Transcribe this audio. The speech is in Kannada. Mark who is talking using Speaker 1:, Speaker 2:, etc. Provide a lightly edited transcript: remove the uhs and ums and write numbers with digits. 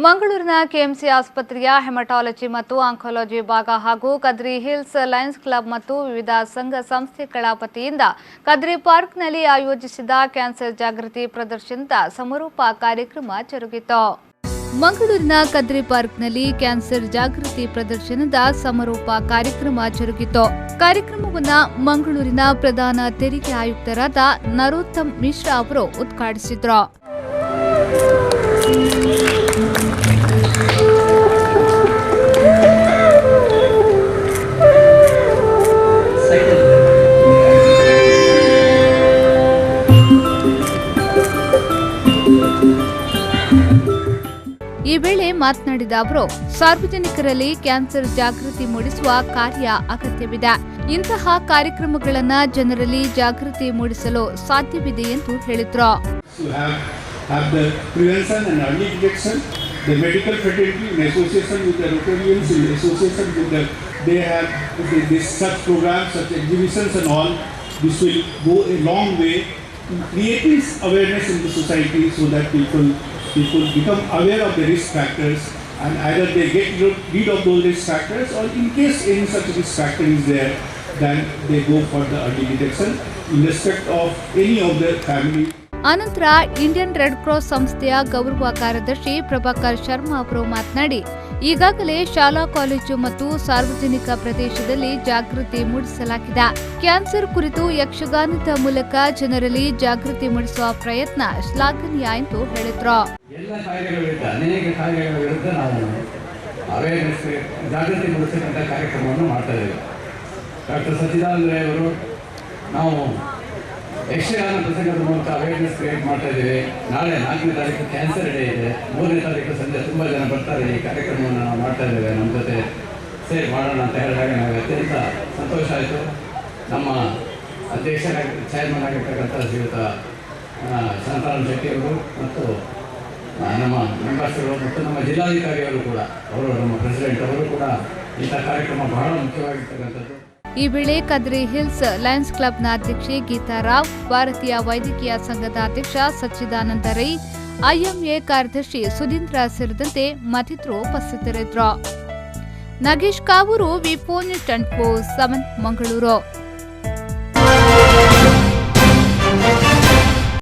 Speaker 1: ಮಂಗಳೂರಿನ ಕೆಎಂಸಿ ಆಸ್ಪತ್ರೆಯ ಹೆಮಟಾಲಜಿ ಮತ್ತು ಆಂಕಾಲಜಿ ವಿಭಾಗ ಹಾಗೂ ಕದ್ರಿ ಹಿಲ್ಸ್ ಲಯನ್ಸ್ ಕ್ಲಬ್ ಮತ್ತು ವಿವಿಧ ಸಂಘ ಸಂಸ್ಥೆಗಳ ವತಿಯಿಂದ ಕದ್ರಿ ಪಾರ್ಕ್ನಲ್ಲಿ ಆಯೋಜಿಸಿದ ಕ್ಯಾನ್ಸರ್ ಜಾಗೃತಿ ಪ್ರದರ್ಶನದ ಸಮಾರೋಪ ಕಾರ್ಯಕ್ರಮ ಜರುಗಿತು. ಮಂಗಳೂರಿನ ಕದ್ರಿ ಪಾರ್ಕ್ನಲ್ಲಿ ಕ್ಯಾನ್ಸರ್ ಜಾಗೃತಿ ಪ್ರದರ್ಶನದ ಸಮಾರೋಪ ಕಾರ್ಯಕ್ರಮ ಜರುಗಿತು. ಕಾರ್ಯಕ್ರಮವನ್ನು ಮಂಗಳೂರಿನ ಪ್ರಧಾನ ತೆರಿಗೆ ಆಯುಕ್ತರಾದ ನರೋತ್ತಮ್ ಮಿಶ್ರಾ ಅವರು ಉದ್ಘಾಟಿಸಿದರು. ಈ ವೇಳೆ ಮಾತನಾಡಿದ ಅವರು, ಸಾರ್ವಜನಿಕರಲ್ಲಿ ಕ್ಯಾನ್ಸರ್ ಜಾಗೃತಿ ಮೂಡಿಸುವ ಕಾರ್ಯ ಅಗತ್ಯವಿದೆ. ಇಂತಹ ಕಾರ್ಯಕ್ರಮಗಳನ್ನು ಜನರಲ್ಲಿ ಜಾಗೃತಿ ಮೂಡಿಸಲು ಸಾಧ್ಯವಿದೆ ಎಂದು ಹೇಳಿದರು.
Speaker 2: The medical fraternity in association with the Rotarians, in association with they have this such programs, such exhibitions and all. This will go a long way in creating awareness in the society so that people become aware of the risk factors and either they get rid of those risk factors or in case any such risk factor is there, then they go for the early detection in respect of any of their family.
Speaker 1: ಅನಂತರ ಇಂಡಿಯನ್ ರೆಡ್ ಕ್ರಾಸ್ ಸಂಸ್ಥೆಯ ಗೌರವ ಕಾರ್ಯದರ್ಶಿ ಪ್ರಭಾಕರ್ ಶರ್ಮಾ ಅವರು ಮಾತನಾಡಿ, ಈಗಾಗಲೇ ಶಾಲಾ ಕಾಲೇಜು ಮತ್ತು ಸಾರ್ವಜನಿಕ ಪ್ರದೇಶದಲ್ಲಿ ಜಾಗೃತಿ ಮೂಡಿಸಲಾಗಿದೆ. ಕ್ಯಾನ್ಸರ್ ಕುರಿತು ಯಕ್ಷಗಾನದ ಮೂಲಕ ಜನರಲ್ಲಿ ಜಾಗೃತಿ ಮೂಡಿಸುವ ಪ್ರಯತ್ನ ಶ್ಲಾಘನೀಯ ಎಂದು ಹೇಳಿದರು.
Speaker 3: ಅನೇಕ ಕಾಯಿಲೆಗಳ ವಿರುದ್ಧ ನಾವು ಅವೇರ್ನೆಸ್ ಜಾಗೃತಿ ಮೂಡಿಸತಕ್ಕಂಥ ಕಾರ್ಯಕ್ರಮವನ್ನು ಮಾಡ್ತಾ ಇದ್ದೇವೆ. ಡಾಕ್ಟರ್ ಸಚ್ಚಿದಾನಂದ ರೈ ಅವರು ನಾವು ಯಕ್ಷಗಾನ ಪ್ರಸಂಗದ ಮೂಲಕ ಅವೇರ್ನೆಸ್ ಕ್ರಿಯೇಟ್ ಮಾಡ್ತಾ ಇದ್ದೇವೆ. ನಾಳೆ 4ನೇ ತಾರೀಕು ಕ್ಯಾನ್ಸರ್ ಡೇ ಇದೆ. 3ನೇ ತಾರೀಕು ಸಂಜೆ ತುಂಬ ಜನ ಬರ್ತಾರೆ. ಈ ಕಾರ್ಯಕ್ರಮವನ್ನು ನಾವು ಮಾಡ್ತಾ ಇದ್ದೇವೆ. ನಮ್ಮ ಜೊತೆ ಸೇರಿ ಮಾಡೋಣ ಅಂತ ಹೇಳಿದಾಗ ನನಗೆ ಅತ್ಯಂತ ಸಂತೋಷ ಆಯಿತು. ನಮ್ಮ ಚೇರ್ಮನ್ ಆಗಿರ್ತಕ್ಕಂಥ ಶ್ರೀಯುತ ಶಾಂತಾರಾಮ್ ಶೆಟ್ಟಿಯವರು ಮತ್ತು ನಮ್ಮ ಮೆಂಬರ್ಸ್ಗಳು ಮತ್ತು ನಮ್ಮ ಜಿಲ್ಲಾಧಿಕಾರಿಯವರು ಕೂಡ, ಅವರು ನಮ್ಮ ಪ್ರೆಸಿಡೆಂಟ್ ಅವರು ಕೂಡ ಇಂಥ ಕಾರ್ಯಕ್ರಮ ಬಹಳ ಮುಖ್ಯವಾಗಿರ್ತಕ್ಕಂಥದ್ದು.
Speaker 1: ಈ ವೇಳೆ ಕದ್ರಿ ಹಿಲ್ಸ್ ಲಯನ್ಸ್ ಕ್ಲಬ್ನ ಅಧ್ಯಕ್ಷೆ ಗೀತಾ ರಾವ್, ಭಾರತೀಯ ವೈದ್ಯಕೀಯ ಸಂಘದ ಅಧ್ಯಕ್ಷ ಸಚ್ಚಿದಾನಂದ ರೈ, ಐಎಂಎ ಕಾರ್ಯದರ್ಶಿ ಸುಧೀಂದ್ರ ಸೇರಿದಂತೆ ಮತ್ತಿತರರು ಉಪಸ್ಥಿತರಿದ್ದರು. ನಾಗೇಶ್ ಕಾವೂರು, ವಿ4 ನ್ಯೂಸ್ 24/7 ಮಂಗಳೂರು.